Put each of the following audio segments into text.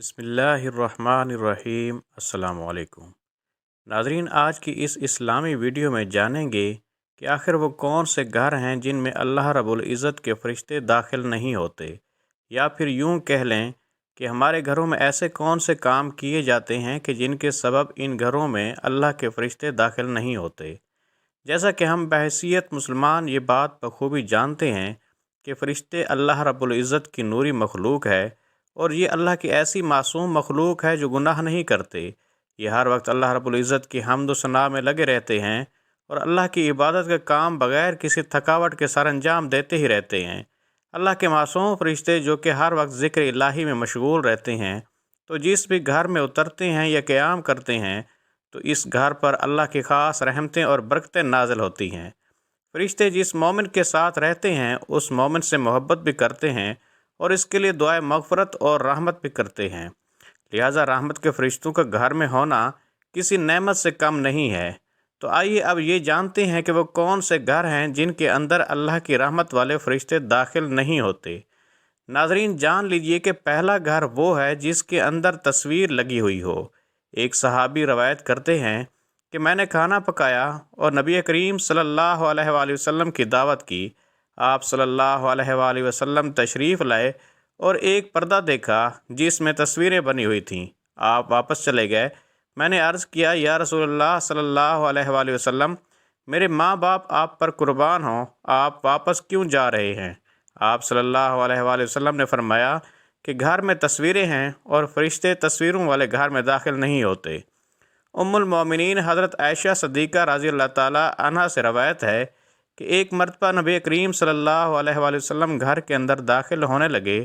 بسم اللہ الرحمن الرحیم۔ السلام علیکم ناظرین، آج کی اس اسلامی ویڈیو میں جانیں گے کہ آخر وہ کون سے گھر ہیں جن میں اللہ رب العزت کے فرشتے داخل نہیں ہوتے، یا پھر یوں کہہ لیں کہ ہمارے گھروں میں ایسے کون سے کام کیے جاتے ہیں کہ جن کے سبب ان گھروں میں اللہ کے فرشتے داخل نہیں ہوتے۔ جیسا کہ ہم بحیثیت مسلمان یہ بات بخوبی جانتے ہیں کہ فرشتے اللہ رب العزت کی نوری مخلوق ہے، اور یہ اللہ کی ایسی معصوم مخلوق ہے جو گناہ نہیں کرتے۔ یہ ہر وقت اللہ رب العزت کی حمد و ثنا میں لگے رہتے ہیں اور اللہ کی عبادت کا کام بغیر کسی تھکاوٹ کے سر انجام دیتے ہی رہتے ہیں۔ اللہ کے معصوم فرشتے جو کہ ہر وقت ذکر الہی میں مشغول رہتے ہیں، تو جس بھی گھر میں اترتے ہیں یا قیام کرتے ہیں تو اس گھر پر اللہ کی خاص رحمتیں اور برکتیں نازل ہوتی ہیں۔ فرشتے جس مومن کے ساتھ رہتے ہیں اس مومن سے محبت بھی کرتے ہیں اور اس کے لیے دعائے مغفرت اور رحمت بھی کرتے ہیں، لہٰذا رحمت کے فرشتوں کا گھر میں ہونا کسی نعمت سے کم نہیں ہے۔ تو آئیے اب یہ جانتے ہیں کہ وہ کون سے گھر ہیں جن کے اندر اللہ کی رحمت والے فرشتے داخل نہیں ہوتے۔ ناظرین، جان لیجئے کہ پہلا گھر وہ ہے جس کے اندر تصویر لگی ہوئی ہو۔ ایک صحابی روایت کرتے ہیں کہ میں نے کھانا پکایا اور نبی کریم صلی اللہ علیہ وآلہ وسلم کی دعوت کی۔ آپ صلی اللہ علیہ وآلہ وسلم تشریف لائے اور ایک پردہ دیکھا جس میں تصویریں بنی ہوئی تھیں۔ آپ واپس چلے گئے۔ میں نے عرض کیا، یا رسول اللہ صلی اللہ علیہ وآلہ وسلم، میرے ماں باپ آپ پر قربان ہوں، آپ واپس کیوں جا رہے ہیں؟ آپ صلی اللہ علیہ وآلہ وسلم نے فرمایا کہ گھر میں تصویریں ہیں اور فرشتے تصویروں والے گھر میں داخل نہیں ہوتے۔ ام المومنین حضرت عائشہ صدیقہ رضی اللہ تعالی عنہا سے روایت ہے کہ ایک مرتبہ نبی کریم صلی اللہ علیہ وآلہ وسلم گھر کے اندر داخل ہونے لگے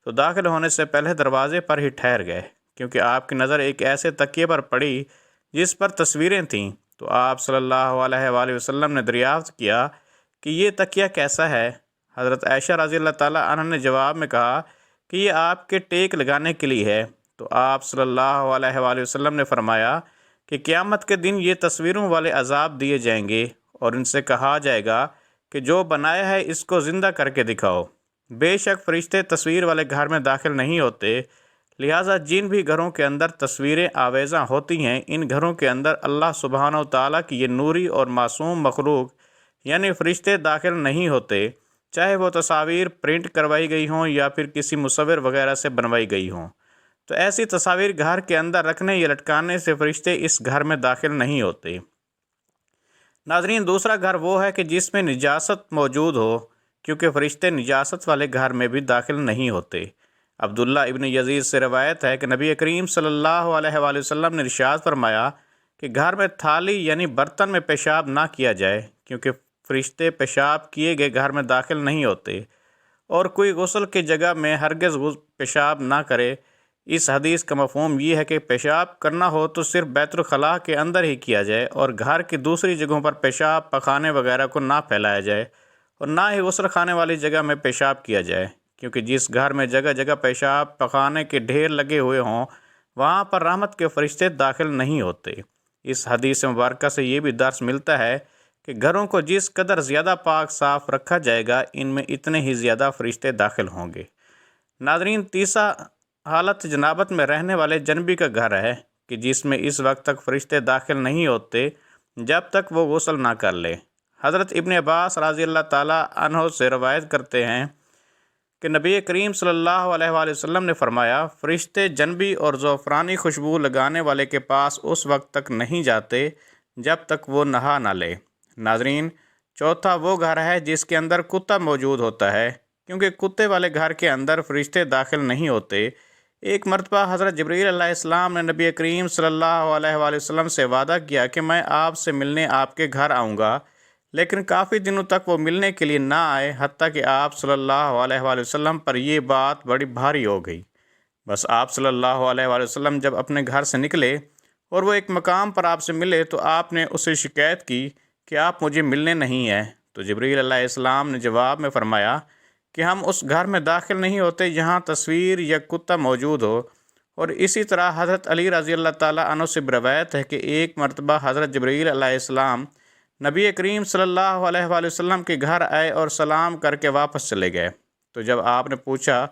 تو داخل ہونے سے پہلے دروازے پر ہی ٹھہر گئے، کیونکہ آپ کی نظر ایک ایسے تکیے پر پڑی جس پر تصویریں تھیں۔ تو آپ صلی اللہ علیہ وآلہ وسلم نے دریافت کیا کہ یہ تکیہ کیسا ہے؟ حضرت عائشہ رضی اللہ تعالیٰ عنہ نے جواب میں کہا کہ یہ آپ کے ٹیک لگانے کے لیے ہے۔ تو آپ صلی اللہ علیہ وآلہ وسلم نے فرمایا کہ قیامت کے دن یہ تصویروں والے عذاب دیے جائیں گے اور ان سے کہا جائے گا کہ جو بنایا ہے اس کو زندہ کر کے دکھاؤ۔ بے شک فرشتے تصویر والے گھر میں داخل نہیں ہوتے، لہٰذا جن بھی گھروں کے اندر تصویریں آویزاں ہوتی ہیں ان گھروں کے اندر اللہ سبحانہ و تعالیٰ کی یہ نوری اور معصوم مخلوق یعنی فرشتے داخل نہیں ہوتے، چاہے وہ تصاویر پرنٹ کروائی گئی ہوں یا پھر کسی مصور وغیرہ سے بنوائی گئی ہوں۔ تو ایسی تصاویر گھر کے اندر رکھنے یا لٹکانے سے فرشتے اس گھر میں داخل نہیں ہوتے۔ ناظرین، دوسرا گھر وہ ہے کہ جس میں نجاست موجود ہو، کیونکہ فرشتے نجاست والے گھر میں بھی داخل نہیں ہوتے۔ عبداللہ ابن یزید سے روایت ہے کہ نبی کریم صلی اللہ علیہ وآلہ وسلم نے ارشاد فرمایا کہ گھر میں تھالی یعنی برتن میں پیشاب نہ کیا جائے، کیونکہ فرشتے پیشاب کیے گئے گھر میں داخل نہیں ہوتے، اور کوئی غسل کی جگہ میں ہرگز پیشاب نہ کرے۔ اس حدیث کا مفہوم یہ ہے کہ پیشاب کرنا ہو تو صرف بیت الخلاء کے اندر ہی کیا جائے اور گھر کی دوسری جگہوں پر پیشاب پخانے وغیرہ کو نہ پھیلایا جائے، اور نہ ہی غسل خانے والی جگہ میں پیشاب کیا جائے، کیونکہ جس گھر میں جگہ جگہ پیشاب پخانے کے ڈھیر لگے ہوئے ہوں وہاں پر رحمت کے فرشتے داخل نہیں ہوتے۔ اس حدیث مبارکہ سے یہ بھی درس ملتا ہے کہ گھروں کو جس قدر زیادہ پاک صاف رکھا جائے گا ان میں اتنے ہی زیادہ فرشتے داخل ہوں گے۔ ناظرین، تیسرا حالت جنابت میں رہنے والے جنبی کا گھر ہے کہ جس میں اس وقت تک فرشتے داخل نہیں ہوتے جب تک وہ غسل نہ کر لے۔ حضرت ابن عباس رضی اللہ تعالیٰ عنہ سے روایت کرتے ہیں کہ نبی کریم صلی اللہ علیہ وآلہ وسلم نے فرمایا، فرشتے جنبی اور زعفرانی خوشبو لگانے والے کے پاس اس وقت تک نہیں جاتے جب تک وہ نہا نہ لے۔ ناظرین، چوتھا وہ گھر ہے جس کے اندر کتا موجود ہوتا ہے، کیونکہ کتے والے گھر کے اندر فرشتے داخل نہیں ہوتے۔ ایک مرتبہ حضرت جبرائیل علیہ السلام نے نبی کریم صلی اللہ علیہ وآلہ وسلم سے وعدہ کیا کہ میں آپ سے ملنے آپ کے گھر آؤں گا، لیکن کافی دنوں تک وہ ملنے کے لیے نہ آئے، حتیٰ کہ آپ صلی اللہ علیہ وآلہ وسلم پر یہ بات بڑی بھاری ہو گئی۔ بس آپ صلی اللہ علیہ وآلہ وسلم جب اپنے گھر سے نکلے اور وہ ایک مقام پر آپ سے ملے تو آپ نے اسے شکایت کی کہ آپ مجھے ملنے نہیں ہیں۔ تو جبرائیل علیہ السلام نے جواب میں فرمایا کہ ہم اس گھر میں داخل نہیں ہوتے جہاں تصویر یا کتا موجود ہو۔ اور اسی طرح حضرت علی رضی اللہ تعالیٰ عنہ سے روایت ہے کہ ایک مرتبہ حضرت جبرائیل علیہ السلام نبی کریم صلی اللہ علیہ وآلہ وسلم کے گھر آئے اور سلام کر کے واپس چلے گئے۔ تو جب آپ نے پوچھا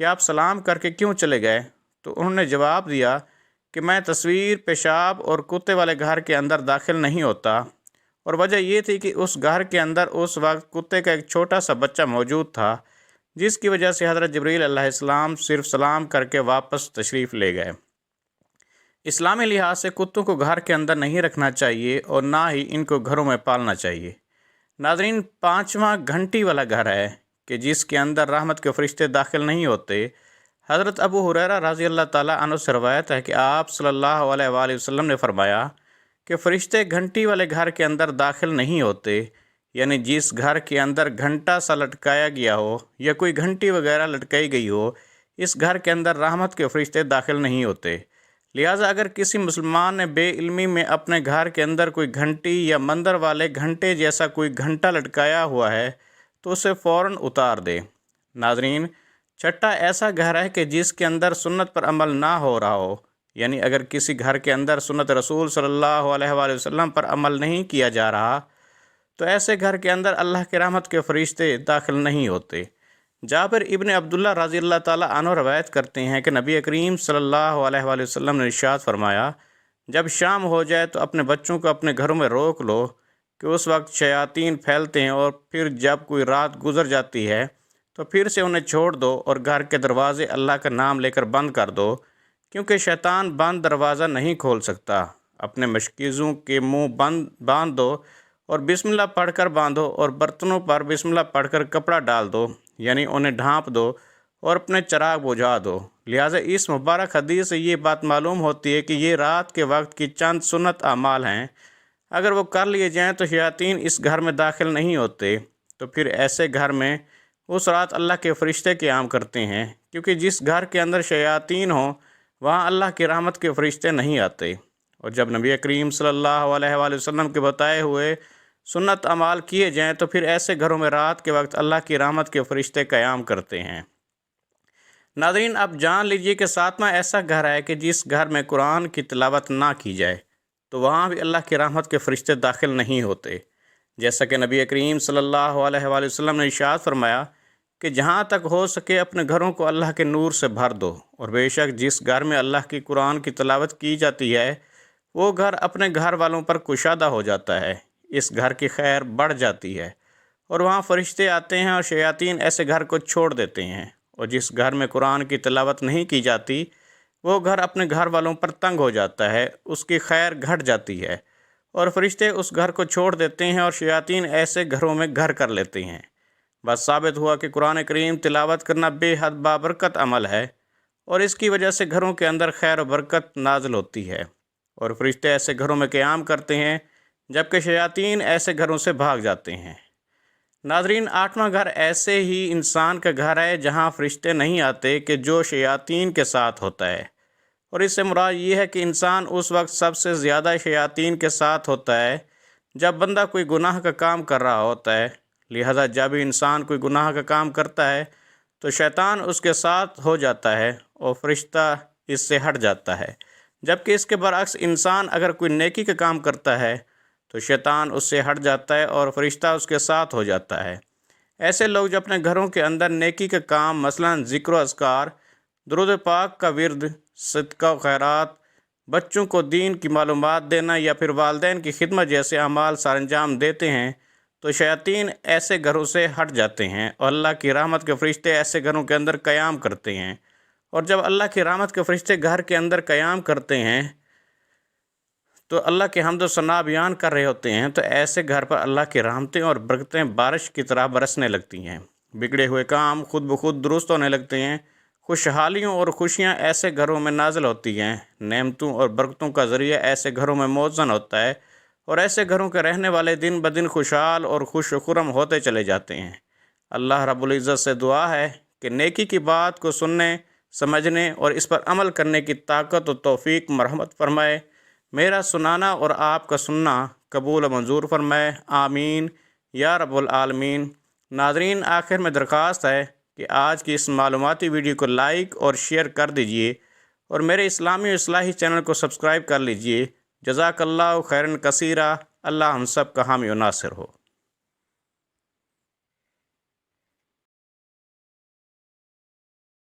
کہ آپ سلام کر کے کیوں چلے گئے تو انہوں نے جواب دیا کہ میں تصویر، پیشاب اور کتے والے گھر کے اندر داخل نہیں ہوتا، اور وجہ یہ تھی کہ اس گھر کے اندر اس وقت کتے کا ایک چھوٹا سا بچہ موجود تھا، جس کی وجہ سے حضرت جبریل علیہ السلام صرف سلام کر کے واپس تشریف لے گئے۔ اسلامی لحاظ سے کتوں کو گھر کے اندر نہیں رکھنا چاہیے اور نہ ہی ان کو گھروں میں پالنا چاہیے۔ ناظرین، 5واں گھنٹی والا گھر ہے کہ جس کے اندر رحمت کے فرشتے داخل نہیں ہوتے۔ حضرت ابو ہریرہ رضی اللہ تعالیٰ عنہ سے روایت ہے کہ آپ صلی اللہ علیہ وآلہ وسلم نے فرمایا کہ فرشتے گھنٹی والے گھر کے اندر داخل نہیں ہوتے، یعنی جس گھر کے اندر گھنٹا سا لٹکایا گیا ہو یا کوئی گھنٹی وغیرہ لٹکائی گئی ہو، اس گھر کے اندر رحمت کے فرشتے داخل نہیں ہوتے۔ لہٰذا اگر کسی مسلمان نے بے علمی میں اپنے گھر کے اندر کوئی گھنٹی یا مندر والے گھنٹے جیسا کوئی گھنٹا لٹکایا ہوا ہے تو اسے فوراً اتار دے۔ ناظرین، چھٹا ایسا گھر ہے کہ جس کے اندر سنت پر عمل نہ ہو رہا ہو، یعنی اگر کسی گھر کے اندر سنت رسول صلی اللہ علیہ وآلہ وسلم پر عمل نہیں کیا جا رہا تو ایسے گھر کے اندر اللہ کی رحمت کے فرشتے داخل نہیں ہوتے۔ جابر ابن عبداللہ رضی اللہ تعالیٰ عنہ روایت کرتے ہیں کہ نبی کریم صلی اللہ علیہ وآلہ وسلم نے ارشاد فرمایا، جب شام ہو جائے تو اپنے بچوں کو اپنے گھروں میں روک لو کہ اس وقت شیاطین پھیلتے ہیں، اور پھر جب کوئی رات گزر جاتی ہے تو پھر سے انہیں چھوڑ دو اور گھر کے دروازے اللہ کا نام لے کر بند کر دو، کیونکہ شیطان بند دروازہ نہیں کھول سکتا۔ اپنے مشکیزوں کے منہ باندھ دو اور بسم اللہ پڑھ کر باندھو، اور برتنوں پر بسم اللہ پڑھ کر کپڑا ڈال دو، یعنی انہیں ڈھانپ دو اور اپنے چراغ بجھا دو۔ لہٰذا اس مبارک حدیث سے یہ بات معلوم ہوتی ہے کہ یہ رات کے وقت کی چند سنت اعمال ہیں، اگر وہ کر لیے جائیں تو شیاطین اس گھر میں داخل نہیں ہوتے۔ تو پھر ایسے گھر میں اس رات اللہ کے فرشتے قیام کرتے ہیں، کیونکہ جس گھر کے اندر شیاطین ہوں وہاں اللہ کی رحمت کے فرشتے نہیں آتے۔ اور جب نبی کریم صلی اللہ علیہ وآلہ وسلم کے بتائے ہوئے سنت اعمال کیے جائیں تو پھر ایسے گھروں میں رات کے وقت اللہ کی رحمت کے فرشتے قیام کرتے ہیں۔ ناظرین، اب جان لیجئے کہ 7واں ایسا گھر ہے کہ جس گھر میں قرآن کی تلاوت نہ کی جائے تو وہاں بھی اللہ کی رحمت کے فرشتے داخل نہیں ہوتے، جیسا کہ نبی کریم صلی اللہ علیہ وآلہ وسلم نے ارشاد فرمایا کہ جہاں تک ہو سکے اپنے گھروں کو اللہ کے نور سے بھر دو، اور بے شک جس گھر میں اللہ کی قرآن کی تلاوت کی جاتی ہے وہ گھر اپنے گھر والوں پر کشادہ ہو جاتا ہے، اس گھر کی خیر بڑھ جاتی ہے، اور وہاں فرشتے آتے ہیں اور شیاطین ایسے گھر کو چھوڑ دیتے ہیں۔ اور جس گھر میں قرآن کی تلاوت نہیں کی جاتی وہ گھر اپنے گھر والوں پر تنگ ہو جاتا ہے، اس کی خیر گھٹ جاتی ہے، اور فرشتے اس گھر کو چھوڑ دیتے ہیں اور شیاطین ایسے گھروں میں گھر کر لیتے ہیں۔ بس ثابت ہوا کہ قرآن کریم تلاوت کرنا بے حد بابرکت عمل ہے، اور اس کی وجہ سے گھروں کے اندر خیر و برکت نازل ہوتی ہے، اور فرشتے ایسے گھروں میں قیام کرتے ہیں جبکہ شیاطین ایسے گھروں سے بھاگ جاتے ہیں۔ ناظرین، 8واں گھر ایسے ہی انسان کا گھر ہے جہاں فرشتے نہیں آتے کہ جو شیاطین کے ساتھ ہوتا ہے، اور اس سے مراد یہ ہے کہ انسان اس وقت سب سے زیادہ شیاطین کے ساتھ ہوتا ہے جب بندہ کوئی گناہ کا کام کر رہا ہوتا ہے۔ لہذا جب انسان کوئی گناہ کا کام کرتا ہے تو شیطان اس کے ساتھ ہو جاتا ہے اور فرشتہ اس سے ہٹ جاتا ہے، جبکہ اس کے برعکس انسان اگر کوئی نیکی کا کام کرتا ہے تو شیطان اس سے ہٹ جاتا ہے اور فرشتہ اس کے ساتھ ہو جاتا ہے۔ ایسے لوگ جو اپنے گھروں کے اندر نیکی کا کام، مثلا ذکر و اذکار، درود پاک کا ورد، صدقہ و خیرات، بچوں کو دین کی معلومات دینا یا پھر والدین کی خدمت جیسے اعمال سر انجام دیتے ہیں تو شیاطین ایسے گھروں سے ہٹ جاتے ہیں اور اللہ کی رحمت کے فرشتے ایسے گھروں کے اندر قیام کرتے ہیں۔ اور جب اللہ کی رحمت کے فرشتے گھر کے اندر قیام کرتے ہیں تو اللہ کے حمد و ثنا بیان کر رہے ہوتے ہیں تو ایسے گھر پر اللہ کی رحمتیں اور برکتیں بارش کی طرح برسنے لگتی ہیں، بگڑے ہوئے کام خود بخود درست ہونے لگتے ہیں، خوشحالیوں اور خوشیاں ایسے گھروں میں نازل ہوتی ہیں، نعمتوں اور برکتوں کا ذریعہ ایسے گھروں میں موزن ہوتا ہے، اور ایسے گھروں کے رہنے والے دن بدن خوشحال اور خوش و خرم ہوتے چلے جاتے ہیں۔ اللہ رب العزت سے دعا ہے کہ نیکی کی بات کو سننے، سمجھنے اور اس پر عمل کرنے کی طاقت و توفیق مرحمت فرمائے۔ میرا سنانا اور آپ کا سننا قبول و منظور فرمائے، آمین یا رب العالمین۔ ناظرین، آخر میں درخواست ہے کہ آج کی اس معلوماتی ویڈیو کو لائک اور شیئر کر دیجئے، اور میرے اسلامی و اصلاحی چینل کو سبسکرائب کر لیجئے۔ جزاک اللہ خیرن کثیرہ۔ اللہ ہم سب کا حامی و ناصر ہو۔